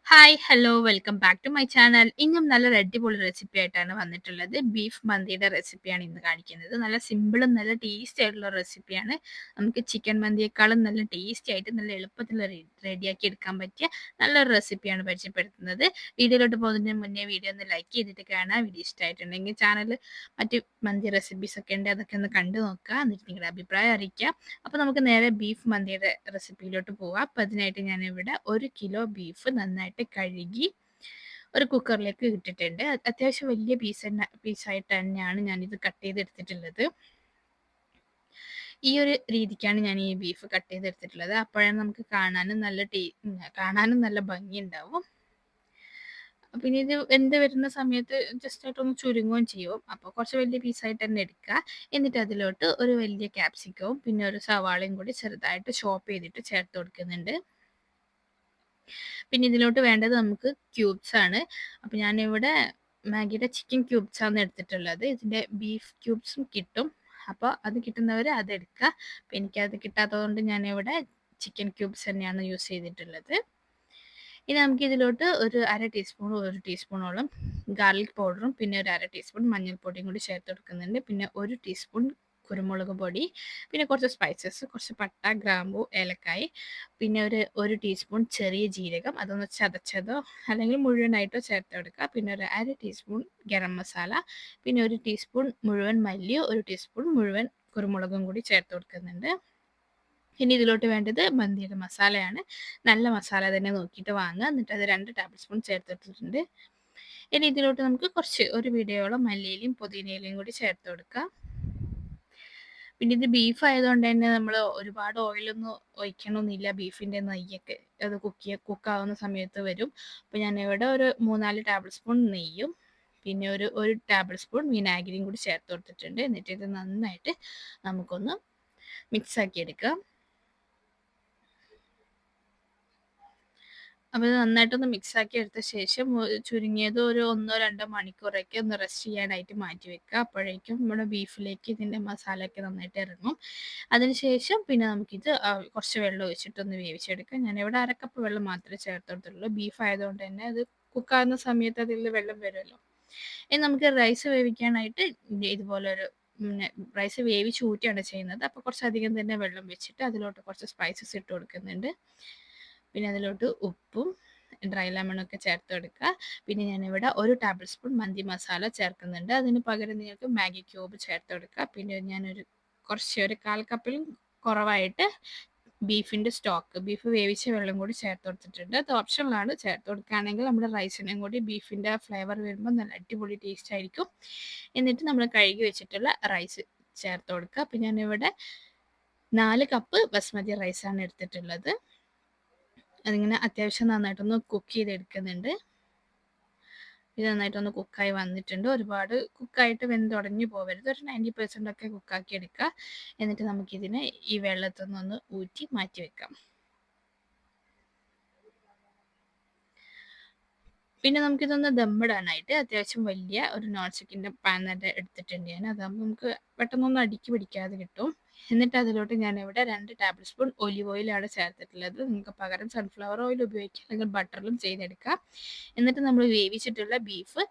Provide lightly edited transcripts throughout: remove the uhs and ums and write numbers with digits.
Hi, hello, welcome back to my channel. ഇന്നും നല്ലൊരു അടിപൊളി റെസിപ്പി ആയിട്ടാണ് വന്നിട്ടുള്ളത്. ബീഫ് മന്തിയുടെ റെസിപ്പിയാണ് ഇന്ന് കാണിക്കുന്നത്. നല്ല സിമ്പിളും നല്ല ടേസ്റ്റി ആയിട്ടുള്ള റെസിപ്പിയാണ്. നമുക്ക് ചിക്കൻ മന്തിയേക്കാളും നല്ല ടേസ്റ്റി ആയിട്ട് നല്ല എളുപ്പത്തിൽ റെഡിയാക്കി എടുക്കാൻ പറ്റിയ നല്ലൊരു റെസിപ്പിയാണ് പരിചയപ്പെടുത്തുന്നത്. വീഡിയോയിലോട്ട് പോകുന്നതിന് മുന്നേ വീഡിയോ ഒന്ന് ലൈക്ക് ചെയ്തിട്ട് കാണാം. വീഡിയോ ഇഷ്ടമായിട്ടുണ്ടെങ്കിൽ ചാനൽ മറ്റ് മന്തി റെസിപ്പീസ് ഒക്കെ ഉണ്ട്, അതൊക്കെ ഒന്ന് കണ്ടു നോക്കുക. എന്നിട്ട് നിങ്ങളുടെ അഭിപ്രായം അറിയിക്കുക. അപ്പോൾ നമുക്ക് നേരെ ബീഫ് മന്തിയുടെ റെസിപ്പിയിലോട്ട് പോവാം. അപ്പോൾ അതിനായിട്ട് ഞാനിവിടെ 1 കിലോ ബീഫ് നന്നായിട്ട് കഴുകി ഒരു കുക്കറിലേക്ക് ഇട്ടിട്ടുണ്ട്. അത്യാവശ്യം വലിയ പീസായിട്ട് തന്നെയാണ് ഞാനിത് കട്ട് ചെയ്തെടുത്തിട്ടുള്ളത്. ഈ ഒരു രീതിക്കാണ് ഞാൻ ഈ ബീഫ് കട്ട് ചെയ്തെടുത്തിട്ടുള്ളത്. അപ്പോഴാണ് നമുക്ക് കാണാനും നല്ല ഭംഗി ഉണ്ടാവും. പിന്നെ ഇത് വെന്ത് വരുന്ന സമയത്ത് ജസ്റ്റ് ആയിട്ടൊന്ന് ചുരുങ്ങുകയും ചെയ്യും. അപ്പോൾ കുറച്ച് വലിയ പീസായിട്ട് തന്നെ എടുക്കുക. എന്നിട്ട് അതിലോട്ട് ഒരു വലിയ ക്യാപ്സിക്കവും പിന്നെ ഒരു സവാളയും കൂടി ചെറുതായിട്ട് ചോപ്പ് ചെയ്തിട്ട് ചേർത്ത് കൊടുക്കുന്നുണ്ട്. പിന്നെ ഇതിലോട്ട് വേണ്ടത് നമുക്ക് ക്യൂബ്സ് ആണ്. അപ്പോൾ ഞാനിവിടെ മാഗിയുടെ ചിക്കൻ ക്യൂബ്സ് ആണ് എടുത്തിട്ടുള്ളത്. ഇതിൻ്റെ ബീഫ് ക്യൂബ്സും കിട്ടും. അപ്പോൾ അത് കിട്ടുന്നവർ അതെടുക്കുക. അപ്പോൾ എനിക്കത് കിട്ടാത്തതുകൊണ്ട് ഞാനിവിടെ ചിക്കൻ ക്യൂബ്സ് തന്നെയാണ് യൂസ് ചെയ്തിട്ടുള്ളത്. ഇനി നമുക്ക് ഇതിലോട്ട് ഒരു 1 ടീസ്പൂണോളം ഗാർലിക് പൗഡറും പിന്നെ ഒരു 1/2 ടീസ്പൂൺ മഞ്ഞൾപ്പൊടിയും കൂടി ചേർത്ത് കൊടുക്കുന്നുണ്ട്. പിന്നെ 1 ടീസ്പൂൺ കുരുമുളക് പൊടി, പിന്നെ കുറച്ച് സ്പൈസസ്, കുറച്ച് പട്ട, ഗ്രാമ്പു, ഏലക്കായ്, പിന്നെ ഒരു ടീസ്പൂൺ ചെറിയ ജീരകം, അതൊന്ന് ചതച്ചതോ അല്ലെങ്കിൽ മുഴുവനായിട്ടോ ചേർത്ത് കൊടുക്കുക. പിന്നെ ഒരു 1/2 ടീസ്പൂൺ ഗരം മസാല, പിന്നെ 1 ടീസ്പൂൺ മുഴുവൻ മല്ലിയോ 1 ടീസ്പൂൺ മുഴുവൻ കുരുമുളകും കൂടി ചേർത്ത് കൊടുക്കുന്നുണ്ട്. ഇനി ഇതിലോട്ട് വേണ്ടത് മന്തിയുടെ മസാലയാണ്. നല്ല മസാല തന്നെ നോക്കിയിട്ട് വാങ്ങുക. എന്നിട്ട് അത് 2 ടേബിൾ സ്പൂൺ ചേർത്തിട്ടുണ്ട്. ഇനി ഇതിലോട്ട് നമുക്ക് ഒരു പിടിയോളം മല്ലിയിലയും പുതിനയിലയും കൂടി ചേർത്ത് കൊടുക്കുക. പിന്നെ ഇത് ബീഫ് ആയതുകൊണ്ട് തന്നെ നമ്മൾ ഒരുപാട് ഓയിലൊന്നും ഒഴിക്കണമെന്നില്ല. ബീഫിൻ്റെ നെയ്യൊക്കെ അത് കുക്കാവുന്ന സമയത്ത് വരും. അപ്പോൾ ഞാനിവിടെ ഒരു 3-4 ടേബിൾ സ്പൂൺ നെയ്യും പിന്നെ ഒരു ടേബിൾ സ്പൂൺ വിനാഗിരിയും കൂടി ചേർത്ത് കൊടുത്തിട്ടുണ്ട്. എന്നിട്ട് ഇത് നന്നായിട്ട് നമുക്കൊന്ന് മിക്സാക്കി എടുക്കാം. അപ്പോൾ ഇത് നന്നായിട്ടൊന്ന് മിക്സാക്കി എടുത്ത ശേഷം ചുരുങ്ങിയത് ഒരു 1-2 മണിക്കൂറൊക്കെ ഒന്ന് റെസ്റ്റ് ചെയ്യാനായിട്ട് മാറ്റി വെക്കുക. അപ്പോഴേക്കും നമ്മുടെ ബീഫിലേക്ക് ഇതിൻ്റെ മസാലയൊക്കെ നന്നായിട്ട് ഇറങ്ങും. അതിനുശേഷം പിന്നെ നമുക്കിത് കുറച്ച് വെള്ളം ഒഴിച്ചിട്ടൊന്ന് വേവിച്ചെടുക്കാം. ഞാനിവിടെ 1/2 കപ്പ് വെള്ളം മാത്രമേ ചേർത്ത് കൊടുത്തിട്ടുള്ളൂ. ബീഫ് ആയതുകൊണ്ട് തന്നെ അത് കുക്കാകുന്ന സമയത്ത് അതിൽ വെള്ളം വരുമല്ലോ. ഇനി നമുക്ക് റൈസ് വേവിക്കാനായിട്ട് ഇതുപോലൊരു റൈസ് വേവിച്ച് ഊറ്റിയാണ് ചെയ്യുന്നത്. അപ്പോൾ കുറച്ചധികം തന്നെ വെള്ളം വെച്ചിട്ട് അതിലോട്ട് കുറച്ച് സ്പൈസസ് ഇട്ട് കൊടുക്കുന്നുണ്ട്. പിന്നെ അതിലോട്ട് ഉപ്പും ഡ്രൈ ലെമണൊക്കെ ചേർത്ത് കൊടുക്കുക. പിന്നെ ഞാനിവിടെ 1 ടേബിൾ സ്പൂൺ മന്തി മസാല ചേർക്കുന്നുണ്ട്. അതിന് പകരം നിങ്ങൾക്ക് മാഗി ക്യൂബ് ചേർത്ത് കൊടുക്കുക. പിന്നെ ഞാനൊരു 1/4 കപ്പിലും കുറവായിട്ട് ബീഫ് വേവിച്ച വെള്ളം കൂടി ചേർത്ത് കൊടുത്തിട്ടുണ്ട്. അത് ഓപ്ഷണലാണ്. ചേർത്ത് കൊടുക്കുകയാണെങ്കിൽ നമ്മുടെ റൈസിനും കൂടി ബീഫിൻ്റെ ഫ്ലേവർ വരുമ്പോൾ നല്ല അടിപൊളി ടേസ്റ്റ് ആയിരിക്കും. എന്നിട്ട് നമ്മൾ കഴുകി വെച്ചിട്ടുള്ള റൈസ് ചേർത്ത് കൊടുക്കുക. അപ്പോൾ ഞാനിവിടെ 4 കപ്പ് ബസ്മതി റൈസാണ് എടുത്തിട്ടുള്ളത്. അതിങ്ങനെ അത്യാവശ്യം നന്നായിട്ടൊന്ന് കുക്ക് ചെയ്തെടുക്കുന്നുണ്ട്. ഇത് നന്നായിട്ടൊന്ന് കുക്കായി വന്നിട്ടുണ്ട്. ഒരുപാട് കുക്കായിട്ട് വെന്തുടഞ്ഞു പോകരുത്. ഒരു 90% ഒക്കെ കുക്കാക്കി എടുക്കുക. എന്നിട്ട് നമുക്കിതിനെ ഈ വെള്ളത്തിൽ നിന്നൊന്ന് ഊറ്റി മാറ്റി വെക്കാം. പിന്നെ നമുക്കിതൊന്ന് ദമ്മിടാനായിട്ട് അത്യാവശ്യം വലിയ ഒരു നോൺ സ്റ്റിക്കിൻ്റെ പാൻ തന്നെ എടുത്തിട്ടുണ്ട് ഞാൻ. അതാകുമ്പോൾ നമുക്ക് പെട്ടെന്നൊന്നും അടുക്കി പിടിക്കാതെ കിട്ടും. എന്നിട്ട് അതിലോട്ട് ഞാനിവിടെ 2 ടേബിൾ സ്പൂൺ ഒലിവ് ഓയിലാണ് ചേർത്തിട്ടുള്ളത്. നിങ്ങൾക്ക് പകരം സൺഫ്ലവർ ഓയിൽ ഉപയോഗിക്കാം, അല്ലെങ്കിൽ ബട്ടറിലും ചെയ്തെടുക്കാം. എന്നിട്ട് നമ്മൾ വേവിച്ചിട്ടുള്ള ബീഫ്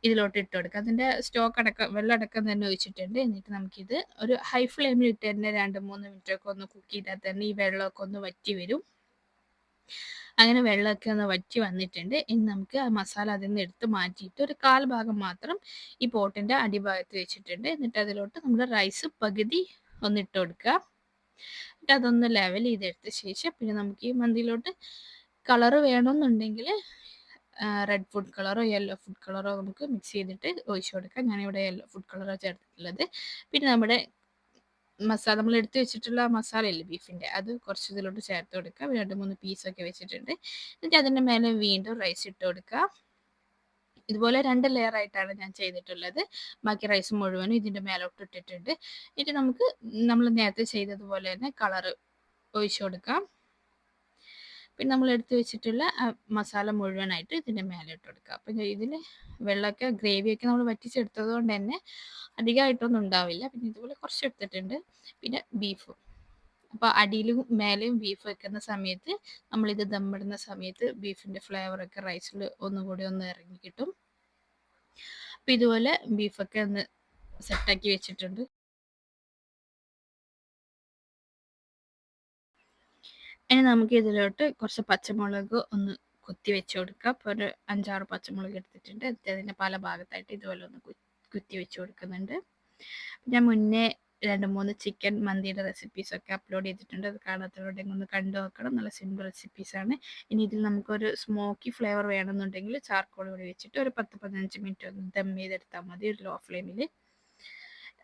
ഇതിലോട്ട് ഇട്ട് കൊടുക്കുക. അതിൻ്റെ വെള്ളം അടക്കം തന്നെ ഒഴിച്ചിട്ടുണ്ട്. എന്നിട്ട് നമുക്കിത് ഒരു ഹൈ ഫ്ലെയിമിൽ ഇട്ട് തന്നെ 2-3 മിനിറ്റൊക്കെ ഒന്ന് കുക്ക് ചെയ്താൽ തന്നെ ഈ വെള്ളമൊക്കെ ഒന്ന് വറ്റി വരും. അങ്ങനെ വെള്ളമൊക്കെ ഒന്ന് വറ്റി വന്നിട്ടുണ്ട്. ഇനി നമുക്ക് ആ മസാല അതിൽ നിന്ന് എടുത്ത് മാറ്റിയിട്ട് ഒരു 1/4 ഭാഗം മാത്രം ഈ പോട്ടിൻ്റെ അടിഭാഗത്ത് വെച്ചിട്ടുണ്ട്. എന്നിട്ട് അതിലോട്ട് നമ്മുടെ റൈസ് പകുതി ഒന്ന് ഇട്ട് കൊടുക്കുക. എന്നിട്ട് അതൊന്ന് ലെവൽ ചെയ്തെടുത്ത ശേഷം പിന്നെ നമുക്ക് ഈ മന്തിയിലോട്ട് കളറ് വേണമെന്നുണ്ടെങ്കിൽ റെഡ് ഫുഡ് കളറോ യെല്ലോ ഫുഡ് കളറോ നമുക്ക് മിക്സ് ചെയ്തിട്ട് ഒഴിച്ചു കൊടുക്കാം. ഞാനിവിടെ യെല്ലോ ഫുഡ് കളറാണ് ചേർത്തിട്ടുള്ളത്. പിന്നെ നമ്മുടെ നമ്മൾ എടുത്ത് വെച്ചിട്ടുള്ള മസാലയില്ലേ ബീഫിൻ്റെ, അത് കുറച്ച് ഇതിലോട്ട് ചേർത്ത് കൊടുക്കുക. 2-3 പീസൊക്കെ വെച്ചിട്ടുണ്ട്. എന്നിട്ട് അതിൻ്റെ മേലെ വീണ്ടും റൈസ് ഇട്ട് കൊടുക്കുക. ഇതുപോലെ 2 ലെയർ ആയിട്ടാണ് ഞാൻ ചെയ്തിട്ടുള്ളത്. ബാക്കി റൈസ് മുഴുവനും ഇതിൻ്റെ മേലോട്ട് ഇട്ടിട്ടുണ്ട്. എന്നിട്ട് നമുക്ക് നമ്മൾ നേരത്തെ ചെയ്തതുപോലെ തന്നെ കളറ് ഒഴിച്ചു കൊടുക്കാം. പിന്നെ നമ്മൾ എടുത്ത് വെച്ചിട്ടുള്ള മസാല മുഴുവനായിട്ട് ഇതിൻ്റെ മേലെ ഇട്ട് കൊടുക്കുക. അപ്പം ഇതിൽ വെള്ളമൊക്കെ ഗ്രേവിയൊക്കെ നമ്മൾ വറ്റിച്ചെടുത്തത് കൊണ്ട് തന്നെ അധികമായിട്ടൊന്നും ഉണ്ടാവില്ല. പിന്നെ ഇതുപോലെ കുറച്ച് എടുത്തിട്ടുണ്ട്. പിന്നെ ബീഫ് അപ്പോൾ അടിയിലും മേലെയും ബീഫ് വെക്കുന്ന സമയത്ത് നമ്മളിത് ദമ്മിടുന്ന സമയത്ത് ബീഫിൻ്റെ ഫ്ലേവറൊക്കെ റൈസിൽ ഒന്നുകൂടി ഒന്ന് ഇറങ്ങി കിട്ടും. അപ്പോൾ ഇതുപോലെ ബീഫൊക്കെ ഒന്ന് സെറ്റാക്കി വെച്ചിട്ടുണ്ട്. ഇനി നമുക്ക് ഇതിലോട്ട് കുറച്ച് പച്ചമുളക് ഒന്ന് കുത്തി വെച്ച് കൊടുക്കാം. അപ്പോൾ ഒരു 5-6 പച്ചമുളക് എടുത്തിട്ടുണ്ട്. എന്നിട്ട് അതിൻ്റെ പല ഭാഗത്തായിട്ട് ഇതുപോലെ ഒന്ന് കുത്തി വെച്ച് കൊടുക്കുന്നുണ്ട്. ഞാൻ മുന്നേ 2-3 ചിക്കൻ മന്തിയുടെ റെസിപ്പീസൊക്കെ അപ്ലോഡ് ചെയ്തിട്ടുണ്ട്. അത് കാണാത്തവരുണ്ടെങ്കിൽ ഒന്ന് കണ്ടു നോക്കണം. നല്ല സിമ്പിൾ റെസിപ്പീസാണ്. ഇനി ഇതിൽ നമുക്കൊരു സ്മോക്കി ഫ്ലേവർ വേണമെന്നുണ്ടെങ്കിൽ ചാർക്കോൾ കൂടി വെച്ചിട്ട് ഒരു 10-15 മിനിറ്റ് ഒന്ന് ദം ചെയ്തെടുത്താൽ മതി, ഒരു ലോ ഫ്ലെയിമിൽ.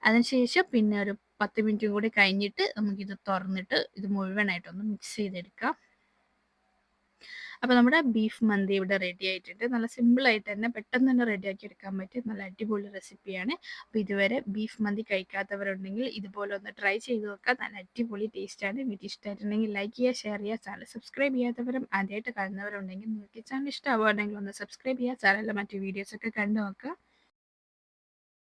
അതിനുശേഷം പിന്നെ ഒരു 10 മിനിറ്റും കൂടി കഴിഞ്ഞിട്ട് നമുക്കിത് തുറന്നിട്ട് ഇത് മുഴുവനായിട്ടൊന്ന് മിക്സ് ചെയ്തെടുക്കാം. അപ്പോൾ നമ്മുടെ ബീഫ് മന്തി ഇവിടെ റെഡി ആയിട്ടുണ്ട്. നല്ല സിമ്പിളായിട്ട് തന്നെ പെട്ടെന്ന് തന്നെ റെഡിയാക്കി എടുക്കാൻ പറ്റിയ നല്ല അടിപൊളി റെസിപ്പിയാണ്. അപ്പോൾ ഇതുവരെ ബീഫ് മന്തി കഴിക്കാത്തവരുണ്ടെങ്കിൽ ഇതുപോലെ ഒന്ന് ട്രൈ ചെയ്ത് നോക്കുക. നല്ല അടിപൊളി ടേസ്റ്റാണ്. വീഡിയോ ഇഷ്ടമായിട്ടുണ്ടെങ്കിൽ ലൈക്ക് ചെയ്യുക, ഷെയർ ചെയ്യുക. ചാനൽ സബ്സ്ക്രൈബ് ചെയ്യാത്തവരും ആദ്യമായിട്ട് കാണുന്നവരുണ്ടെങ്കിൽ നിങ്ങൾക്ക് ചാനൽ ഇഷ്ടമാവുകയാണെങ്കിൽ ഒന്ന് സബ്സ്ക്രൈബ് ചെയ്യുക. ചാനലിലെ മറ്റു വീഡിയോസൊക്കെ കണ്ടു നോക്കുക.